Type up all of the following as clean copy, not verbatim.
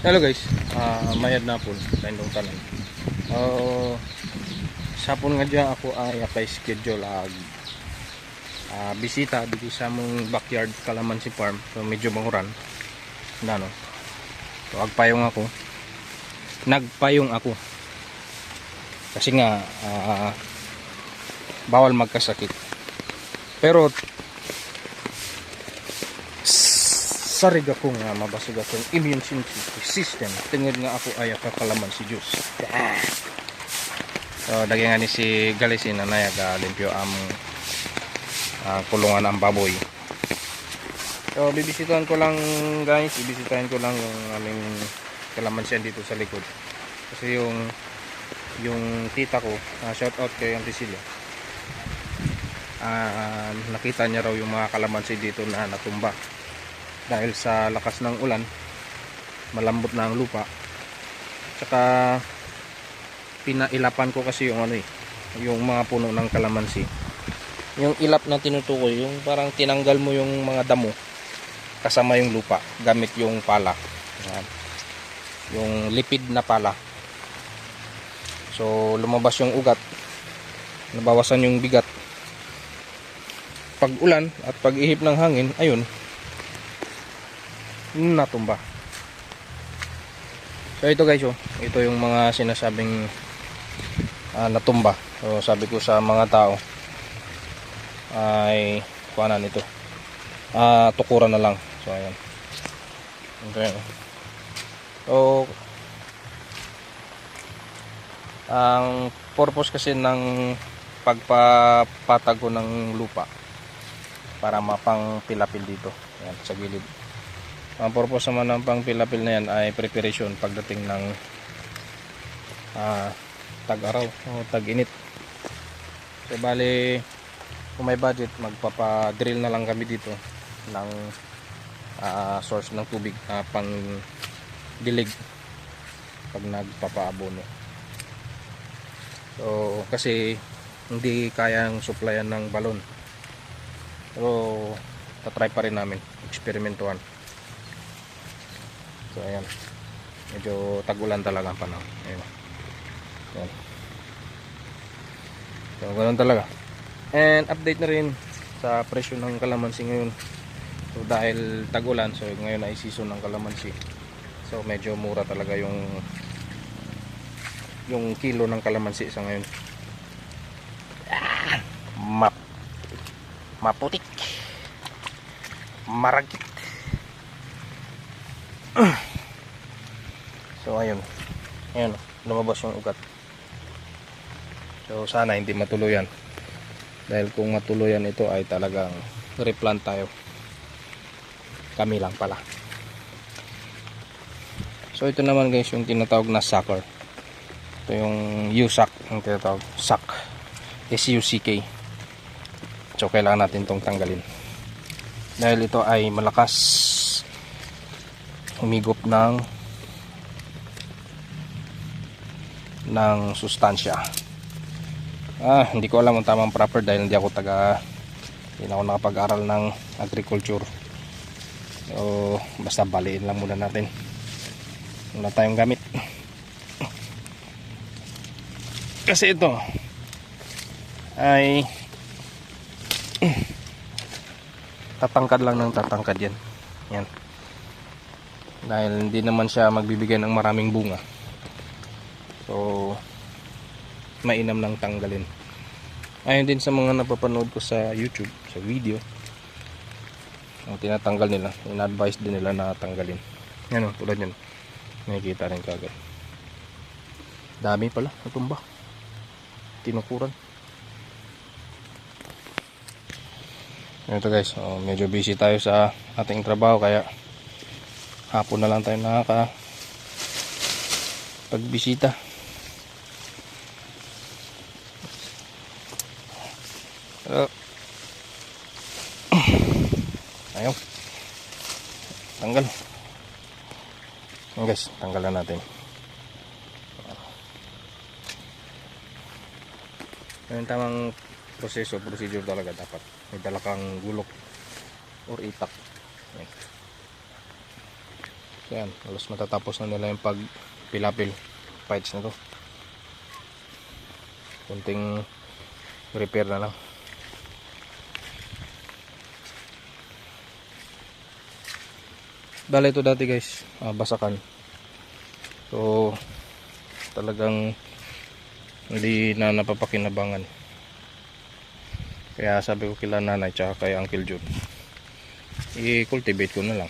Hello guys, mayad na po tayong tanan. Sapon nga dyan ako ay apply schedule bisita dito sa mong backyard Calamansi Farm. So medyo banguran na no. So nagpayong ako kasi nga bawal magkasakit. Pero sarig ako nga mabasog akong immune system tingid nga ako ay kakalaman si Diyos. So dagi nga ni si Galisin na nayaga limpyo ang kulungan ang baboy. So bibisitahin ko lang guys, bibisitahin ko lang yung aming kalamansian dito sa likod. Kasi yung tita ko, shout out kay Auntie Celia. Nakita niya raw yung mga kalamansi dito na natumba. Dahil sa lakas ng ulan, malambot na ang lupa. Tsaka pinailapan ko kasi yung yung mga puno ng kalamansi. Yung ilap na tinutukoy, yung parang tinanggal mo yung mga damo kasama yung lupa gamit yung pala. Yan. Yung lipid na pala. So lumabas yung ugat, nabawasan yung bigat. Pag ulan at pag ihip ng hangin, ayun, natumba. So ito guys, ito yung mga sinasabing natumba. So sabi ko sa mga tao ay kuhanan nito, tukuran na lang. So ayan, okay. So ang purpose kasi ng pagpapatag ko ng lupa para mapang pilapil dito, ayan, sa gilid. Ang purpose naman ng pang pilapil na yan ay preparation pagdating ng tag-araw o tag-init. So bali, kung may budget, magpapa-drill na lang kami dito ng source ng tubig pang dilig pag nagpapaabono. So kasi hindi kayang supplyan ng balon. So tatry pa rin namin, eksperimentuhan. So ayan, medyo tag-ulan talaga ang panahon. Ayan. Ayan. So ganoon talaga. And update na rin sa presyo ng kalamansi ngayon. So dahil tag-ulan, so ngayon ay season ng kalamansi. So medyo mura talaga yung kilo ng kalamansi sa ngayon. Maputik, maragit. So ayun, lumabas yung ugat. So sana hindi matuluyan, dahil kung matuluyan ito ay talagang replant tayo. Kami lang pala. So ito naman guys yung tinatawag na sucker. Ito yung U-suck, ang tinatawag suck, S-U-C-K. So kailangan natin itong tanggalin dahil ito ay malakas humigop ng sustansya. Hindi ko alam ang tamang proper dahil hindi ako nakapag-aral ng agriculture. So basta baliin lang muna natin. Wala tayong gamit kasi ito ay tatangkad lang ng tatangkad yan. Yan. Dahil hindi naman siya magbibigay ng maraming bunga. So mainam lang tanggalin. Ayun din sa mga napapanood ko sa YouTube, sa video, ang tinatanggal nila, in-advise din nila na tanggalin. Yan o, tulad yan, nakikita rin kagad. Dami pala, natumba, tinukuran. Ito guys, medyo busy tayo sa ating trabaho, kaya hapon na lang tayo pagbisita. Ayaw, tanggal. Ayan guys, tanggalan natin. Yung tamang procedure talaga dapat may dala kang gulok or itak. Ayan. So Yan, halos matatapos na nila yung pagpilapil fights na to. Kunting repair na lang. Dala ito dati guys, basakan. So talagang hindi na napapakinabangan. Kaya sabi ko kila nanay tsaka kay Uncle Jude, i-cultivate ko na lang.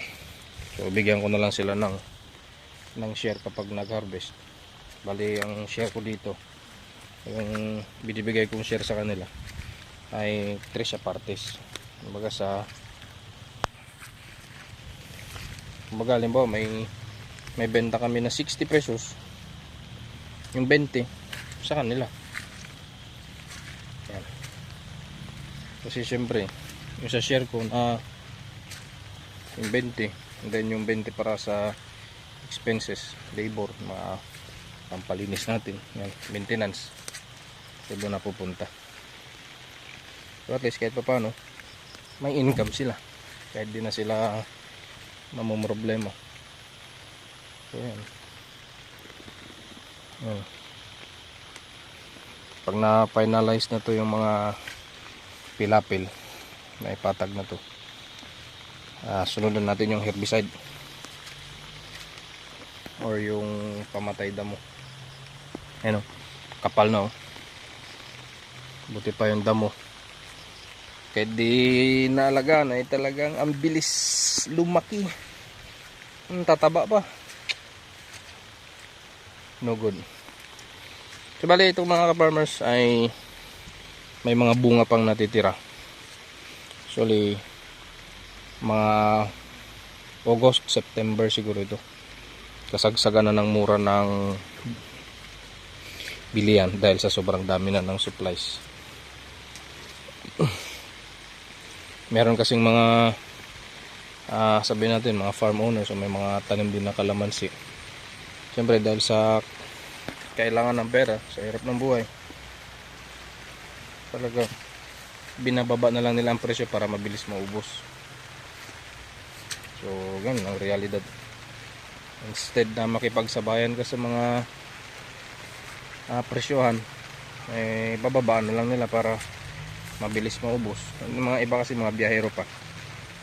So bigyan ko na lang sila ng share kapag nag-harvest. Bali ang share ko dito, yung binibigay kong share sa kanila ay 3 partes. Kumbaga halimbawa may benta kami na 60 pesos, yung 20 sa kanila. Yan. Kasi syempre yung sa share ko yung 20, and then yung 20 para sa expenses, labor, mga pampalinis natin, yan, maintenance. So doon na pupunta. So at least kahit pa paano may income sila, kahit di na sila mamumroblema. So yan. Pag na-finalize na to yung mga pilapil na ipatag na to, sunod natin yung herbicide or yung pamatay damo. Ayan o, kapal na o. Buti pa yung damo, kahit di naalagaan ay talagang ang bilis lumaki. Tataba pa. No good. So bali itong mga ka-farmers ay may mga bunga pang natitira. Actually mga August, September siguro ito. Kasagsagan na ng mura ng bilihan dahil sa sobrang dami na ng supplies. Meron kasing mga sabihin natin mga farm owners o may mga tanim din na kalamansi. Siyempre dahil sa kailangan ng pera, sa hirap ng buhay, talaga binababa na lang nila ang presyo para mabilis maubos. So ganun ang realidad. Instead na makipagsabayan ka sa mga presyohan, bababaan na lang nila para mabilis maubos. Yung mga iba kasi mga biyahero pa,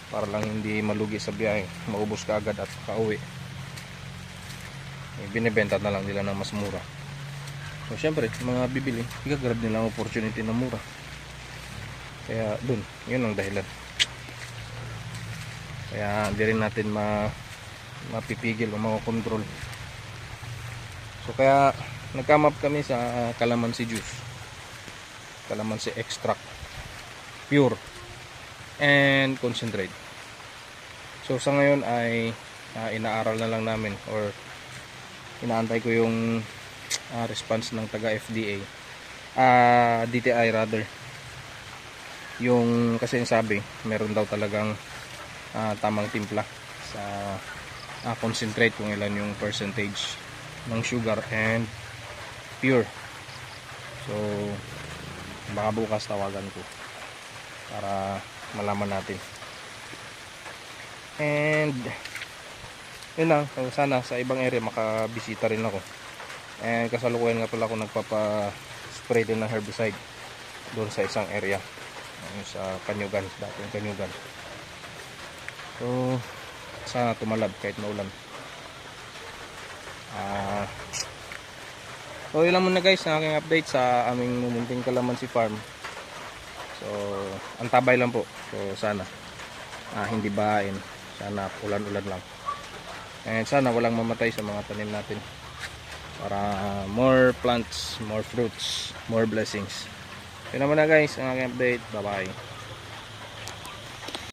para lang hindi malugi sa biyahe, maubos ka agad at pauwi, binibenta na lang nila ng mas mura. So syempre mga bibili, igagrab nila ang opportunity na mura. Kaya dun, yun ang dahilan. Kaya hindi rin natin mapipigil o makokontrol. So kaya nag-come up kami sa calamansi juice, calamansi extract, pure and concentrate. So sa ngayon ay inaaral na lang namin, or inaantay ko yung response ng taga FDA, DTI rather, yung kasi sabi meron daw talagang tamang timpla sa concentrate, kung ilan yung percentage ng sugar and pure. So baka bukas tawagan ko para malaman natin. And yun lang, sana sa ibang area makabisita rin ako. And kasalukuyan nga pala ako nagpapa-spray din ng herbicide doon sa isang area, sa Kanyugan, dating Kanyugan. So sana tumalab kahit maulan. So yun lang muna guys ang aking update sa aming mumunting calamansi farm. So antabay lang po. So sana hindi bahain, sana ulan-ulan lang, and sana walang mamatay sa mga tanim natin, para more plants, more fruits, more blessings. Yun naman na guys ang aking update. Bye bye.